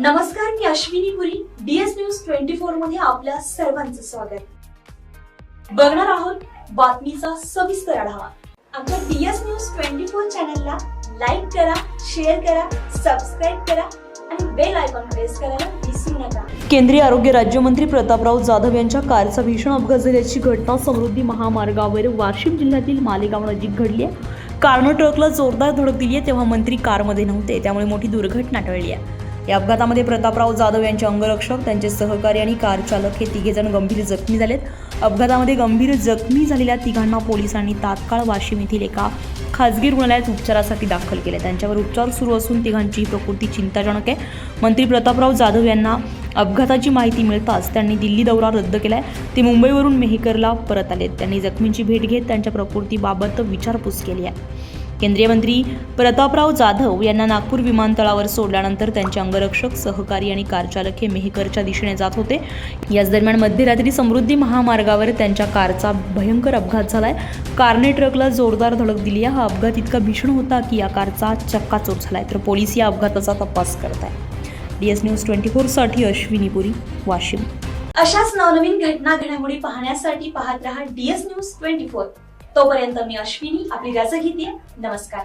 नमस्कार, मी अश्विनी पुरी. DS news 24 मध्ये आपल्या सर्वांचं स्वागत. बघणार आहोत बातमीचा सविस्तर आढावा. आमच्या DS न्यूज 24 चॅनलला लाईक करा, शेअर करा, सबस्क्राईब करा आणि बेल आयकॉन प्रेस करायला विसरू नका. केंद्रीय आरोग्य राज्यमंत्री प्रतापराव जाधव यांच्या कारचा भीषण अपघात झाल्याची घटना समृद्धी महामार्गावर वाशिम जिल्ह्यातील मालेगाव नजीक घडली आहे. कारनं ट्रकला जोरदार धडक दिली आहे तेव्हा मंत्री कारमध्ये नव्हते, त्यामुळे मोठी दुर्घटना टळली आहे. या अपघातामध्ये प्रतापराव जाधव यांचे अंगरक्षक, त्यांचे सहकारी आणि कार चालक हे तिघेजण गंभीर जखमी झालेत. अपघातामध्ये गंभीर जखमी झालेल्या तिघांना पोलिसांनी तात्काळ वाशिम येथील एका खासगी रुग्णालयात उपचारासाठी दाखल केले. त्यांच्यावर उपचार सुरू असून तिघांची प्रकृती चिंताजनक आहे. मंत्री प्रतापराव जाधव यांना अपघाताची माहिती मिळताच त्यांनी दिल्ली दौरा रद्द केलाय. ते मुंबईवरून मेहकरला परत आलेत. त्यांनी जखमींची भेट घेत त्यांच्या प्रकृतीबाबत विचारपूस केली आहे. केंद्रीय मंत्री प्रतापराव जाधव यांना नागपूर विमानतळावर सोडल्यानंतर त्यांचे अंगरक्षक, सहकारी आणि कार चालक हे मेहकरच्या दिशेने जात होते. याच दरम्यान मध्यरात्री समृद्धी महामार्गावर त्यांच्या कारचा भयंकर अपघात झालाय. कारने ट्रकला जोरदार धडक दिली आहे. हा अपघात इतका भीषण होता की या कारचा चक्काचूर झालाय. तर पोलीस या अपघाताचा तपास करत आहे. DS न्यूज 24 साठी अश्विनी पुरी, वाशिम. अशाच नवनवीन घडामोडी पाहण्यासाठी पाहत रहा DS न्यूज 24. तोपर्यंत मी अश्विनी आपली रजा घेते. नमस्कार.